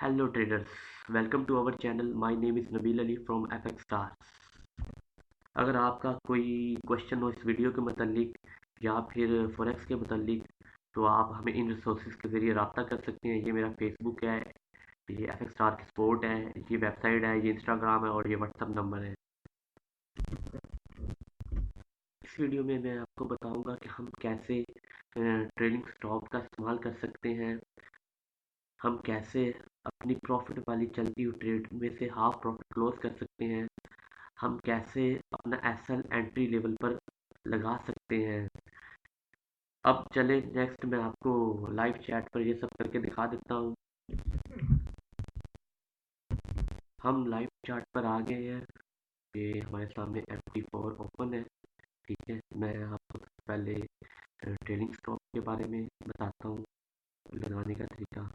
Hello traders, welcome to our channel. My name is Nabil Ali from FX Stars. अगर आपका कोई question हो इस वीडियो के मतलब या फिर फॉरेक्स के मतलब तो आप हमें इन रिसोर्सेज के ज़रिए रब्ता कर सकते हैं। ये मेरा फेसबुक है, ये FX स्टार की स्पोर्ट है, ये वेबसाइट है, ये इंस्टाग्राम है और ये व्हाट्सअप नंबर है। इस वीडियो में मैं आपको बताऊंगा कि हम कैसे ट्रेलिंग स्टॉप का इस्तेमाल कर सकते हैं। हम कैसे अपनी प्रॉफिट वाली चलती हुई ट्रेड में से हाफ प्रॉफिट क्लोज कर सकते हैं। हम कैसे अपना एसएल एंट्री लेवल पर लगा सकते हैं। अब चले नेक्स्ट मैं आपको लाइव चैट पर ये सब करके दिखा देता हूँ। हम लाइव चैट पर आ गए हैं। ये हमारे सामने MT4 ओपन है। ठीक है, मैं आपको सबसे पहले ट्रेलिंग स्टॉप के बारे में बताता हूँ, लगाने का तरीका।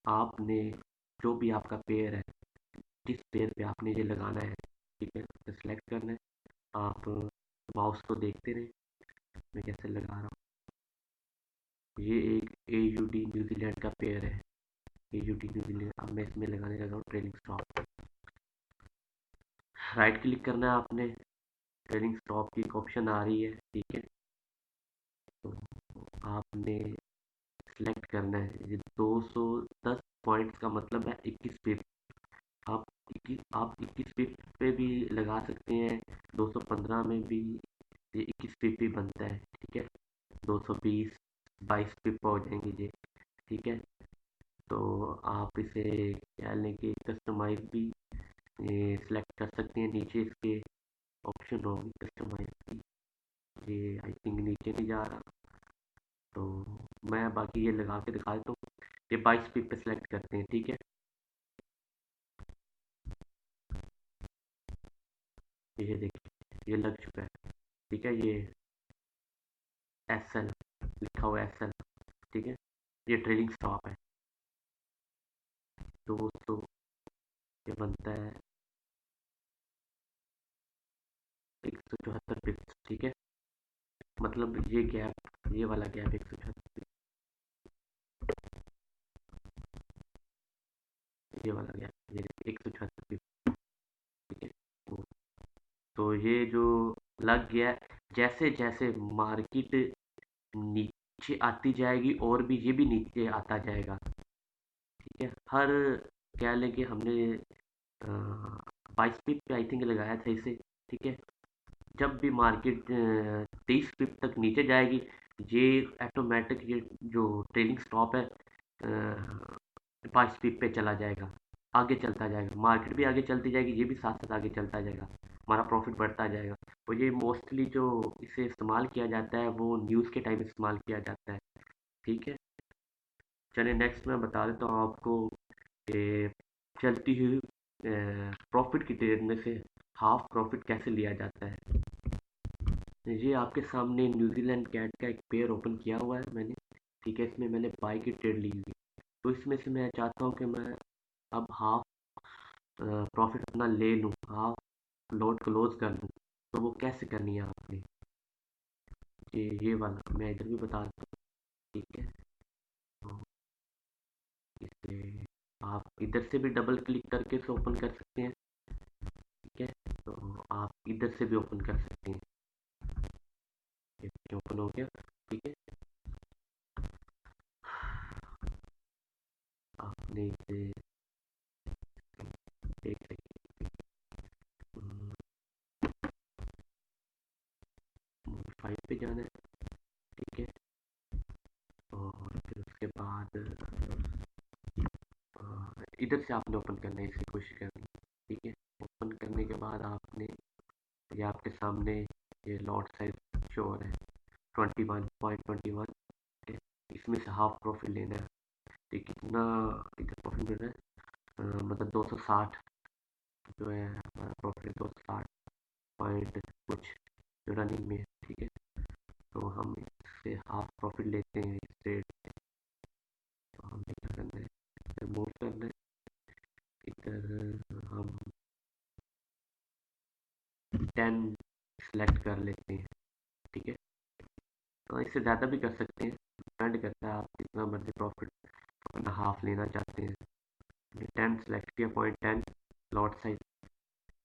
आपने जो भी आपका पेयर है, जिस पेयर पे आपने ये लगाना है, ठीक है, तो सेलेक्ट करना है। आप माउस को देखते रहे मैं कैसे लगा रहा हूँ। ये एक AUD न्यूजीलैंड का पेयर है। AUD New Zealand. अब मैं इसमें लगाने लगा हूँ ट्रेलिंग स्टॉप। राइट क्लिक करना है आपने। ट्रेलिंग स्टॉप की एक ऑप्शन आ रही है, ठीक है। तो आपने सेलेक्ट करना है। ये 210 पॉइंट्स का मतलब है 21 पिप। आप 21 पिप पे भी लगा सकते हैं। 215 में भी ये 21 पिप ही बनता है, ठीक है। 220 22 पिप हो जाएंगे ये, ठीक है। तो आप इसे क्या लें कि कस्टमाइज भी सिलेक्ट कर सकते हैं। नीचे इसके ऑप्शन होगी कस्टमाइज की। ये आई थिंक नीचे नहीं जा रहा, तो मैं बाकी ये लगा के दिखा देता हूँ। ये 22 पिप पे सिलेक्ट करते हैं, ठीक है। ये देखिए, ये लग चुका है, ठीक है। ये SL लिखा हुआ है, SL, ठीक है। ये ट्रेलिंग स्टॉप है। 200 ये बनता है 174 पिप्स, ठीक है। मतलब ये गैप, ये वाला गैप 174, ये वाला गैप, ये 174 पिप्स, ठीक है। तो ये जो लग गया, जैसे जैसे मार्केट नीचे आती जाएगी और भी ये भी नीचे आता जाएगा, ठीक है। हर क्या लें कि हमने 22 पिप पे आई थिंक लगाया था इसे, ठीक है। जब भी मार्केट 23 पिप तक नीचे जाएगी, ये ऑटोमेटिक ये जो ट्रेलिंग स्टॉप है 22 पिप पे चला जाएगा, आगे चलता जाएगा। मार्केट भी आगे चलती जाएगी, ये भी साथ साथ आगे चलता जाएगा, हमारा प्रॉफिट बढ़ता जाएगा। और ये मोस्टली जो इसे इस्तेमाल किया जाता है वो न्यूज़ के टाइम इस्तेमाल किया जाता है, ठीक है। चलिए नेक्स्ट मैं बता देता हूँ आपको कि चलती हुई प्रॉफिट की ट्रेड में से हाफ प्रॉफिट कैसे लिया जाता है। ये आपके सामने न्यूजीलैंड कैट का एक पेयर ओपन किया हुआ है मैंने, ठीक है। इसमें मैंने बाई की ट्रेड ली हुई, तो इसमें से मैं चाहता हूँ कि मैं अब हाफ प्रॉफिट अपना ले लूँ, हाफ लोड क्लोज कर लूँ। तो वो कैसे करनी है आपने, ये वाला मैं इधर भी बता देता हूँ, ठीक है। तो इसे आप इधर से भी डबल क्लिक करके इसे ओपन कर सकते हैं, ठीक है। तो आप इधर से भी ओपन कर सकते हैं। ये ओपन हो गया, ठीक है। आपने इसे एक सेकेंड मॉडिफाई पे जाना है, ठीक है। और फिर उसके बाद इधर से आपने ओपन करने की कोशिश करनी, ठीक है। ओपन करने के बाद आपने ये आपके सामने ये लॉट साइज शो हो रहा है 21.21, ठीक है। इसमें से हाफ प्रॉफिट लेना है, तो कितना इधर प्रॉफिट मिल रहा है, मतलब 260 जो है हमारा प्रॉफिट, 260 पॉइंट कुछ जो रनिंग में है, ठीक है। तो हम इससे हाफ प्रॉफिट लेते हैं इस ट्रेड से। तो हमें क्या करना है, इधर मूव करना है। इधर हम 10 सेलेक्ट कर लेते हैं, ठीक है। तो इससे ज़्यादा भी कर सकते हैं, डिपेंड करता है आप कितना मर्जी प्रॉफिट अपना हाफ लेना चाहते हैं। 10 सेलेक्ट किया, 0.10 लॉट साइज,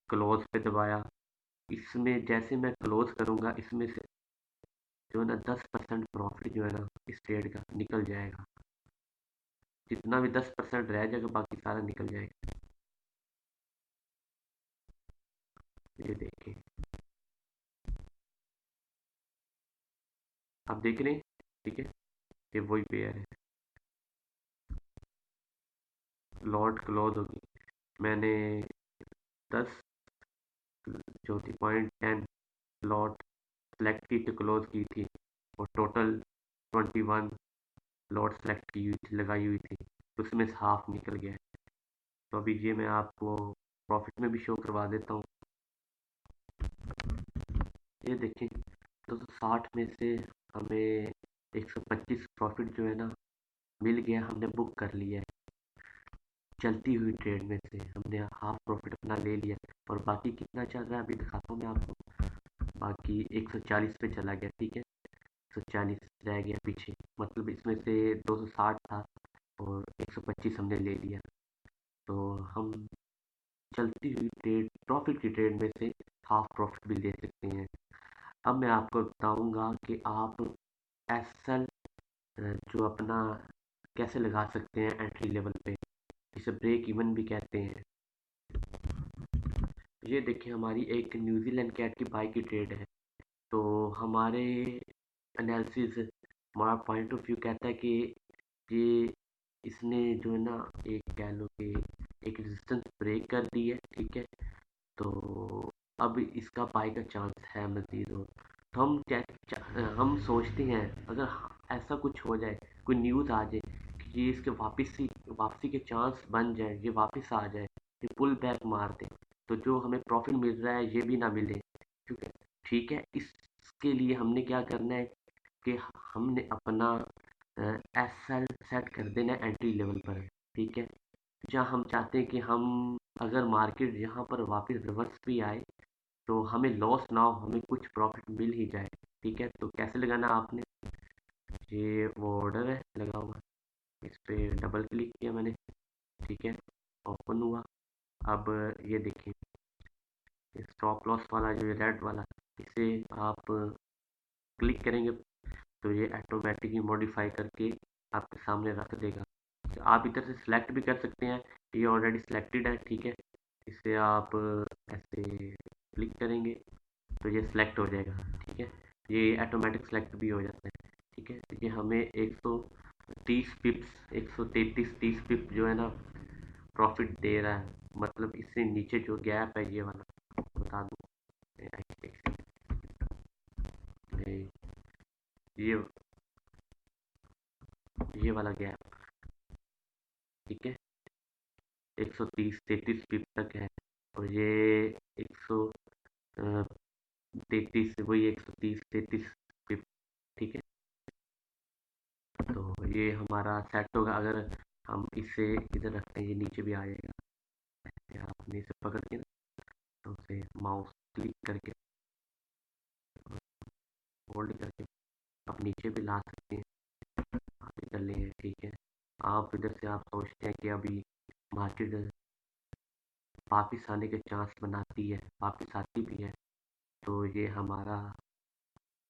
क्लोज पे दबाया। इसमें जैसे मैं क्लोज करूंगा इसमें से जो है ना 10% प्रॉफिट जो है ना इस ट्रेड का निकल जाएगा। जितना भी 10% रह जाएगा बाकी सारा निकल जाएगा। ये देखिए, आप देख रहे हैं, ठीक है, ये वही पेयर है। लॉट क्लोज होगी, मैंने 10 जो थी 0.10 लॉट सेलेक्ट की थी, क्लोज की थी, और टोटल 21 लॉट सेलेक्ट की हुई थी, लगाई हुई थी, उसमें से हाफ निकल गया है। तो अभी ये मैं आपको प्रॉफिट में भी शो करवा देता हूँ। ये देखिए, 260 में से हमें 125 प्रॉफिट जो है ना मिल गया, हमने बुक कर लिया है। चलती हुई ट्रेड में से हमने हाफ प्रॉफिट अपना ले लिया, और बाकी कितना चल रहा है अभी दिखाता हूँ मैं आपको। बाकी 140 पे चला गया, ठीक है, 140 रह गया पीछे, मतलब इसमें से 260 था और 125 हमने ले लिया। तो हम चलती हुई ट्रेड, प्रॉफिट की ट्रेड में से हाफ प्रॉफिट भी ले सकते हैं। अब मैं आपको बताऊंगा कि आप एस एल जो अपना कैसे लगा सकते हैं एंट्री लेवल पे, जिसे ब्रेक इवन भी कहते हैं। ये देखिए, हमारी एक न्यूजीलैंड कैट की बाई की ट्रेड है। तो हमारे एनालिसिस, हमारा पॉइंट ऑफ व्यू कहता है कि ये इसने जो है ना, एक कह लो कि एक रेजिस्टेंस ब्रेक कर दी है, ठीक है। तो अब इसका बाई का चांस है मजीद हो। तो हम सोचते हैं अगर ऐसा कुछ हो जाए, कोई न्यूज़ आ जाए कि ये इसके वापसी के चांस बन जाए, ये वापस आ जाए, ये पुल बैक मार दे, तो जो हमें प्रॉफिट मिल रहा है ये भी ना मिले, क्योंकि ठीक है, इसके लिए हमने क्या करना है कि हमने अपना एस एल सेट कर देना एंट्री लेवल पर, ठीक है। जहाँ हम चाहते हैं कि हम अगर मार्केट यहाँ पर वापस रिवर्स भी आए तो हमें लॉस ना हो, हमें कुछ प्रॉफिट मिल ही जाए, ठीक है। तो कैसे लगाना आपने, ये वो ऑर्डर है लगा हुआ, इस पे डबल क्लिक किया मैंने, ठीक है, ओपन हुआ। अब ये देखिए, स्टॉप लॉस वाला जो रेड वाला, इसे आप क्लिक करेंगे तो ये ऑटोमेटिकली मॉडिफाई करके आपके सामने रख देगा। तो आप इधर से सिलेक्ट भी कर सकते हैं, ये ऑलरेडी सिलेक्टेड है, ठीक है। इसे आप ऐसे क्लिक करेंगे तो ये सिलेक्ट हो जाएगा, ठीक है। ये ऑटोमेटिक सिलेक्ट भी हो जाता है, ठीक है। ये हमें 130 पिप्स, 133 30 पिप जो है ना प्रॉफिट दे रहा है। मतलब इससे नीचे जो गैप है ये वाला, बता दूँ, ये ये वाला गैप, ठीक है, 130 33 पिप तक है, और ये 133 वही 130 33 पिप, ठीक है। तो ये हमारा सेट होगा। अगर हम इसे इधर रखते हैं ये नीचे भी आ जाएगा, ऐसे आपने इसे पकड़ के ना, तो उसे माउस क्लिक करके होल्ड करके आप नीचे भी ला सकते हैं, आप इधर ले हैं, ठीक है। आप इधर से आप सोचते हैं कि अभी मार्केट वापिस आने के चांस बनाती है, वापिस आती भी है, तो ये हमारा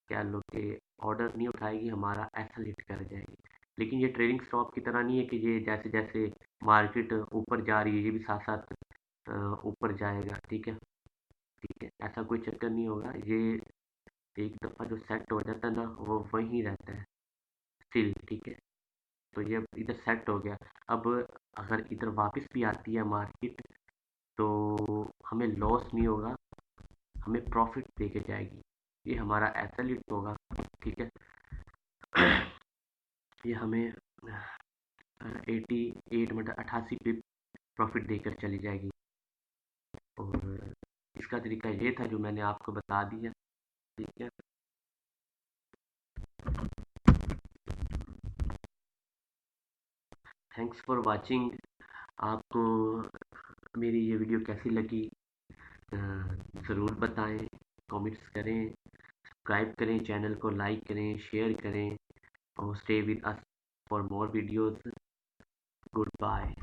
क्या लो कि ऑर्डर नहीं उठाएगी, हमारा ऐसा हिट कर जाएगी। लेकिन ये ट्रेडिंग स्टॉप की तरह नहीं है कि ये जैसे जैसे मार्केट ऊपर जा रही है ये भी साथ साथ ऊपर जाएगा, ठीक है, ठीक है, ऐसा कोई चक्कर नहीं होगा। ये एक दफ़ा जो सेट हो जाता है ना वो वहीं रहता है स्टिल, ठीक है। तो ये इधर सेट हो गया। अब अगर इधर वापस भी आती है मार्केट तो हमें लॉस नहीं होगा, हमें प्रॉफिट दे के जाएगी। ये हमारा ऐसा लिट होगा, ठीक है। ये हमें 88 मतलब 88 पे प्रॉफिट देकर चली जाएगी। और इसका तरीका ये था जो मैंने आपको बता दिया, ठीक है। Thanks for watching. आपको मेरी ये वीडियो कैसी लगी ज़रूर बताएं, कमेंट्स करें, सब्सक्राइब करें, चैनल को लाइक करें, शेयर करें, और stay with us for more videos. Good bye.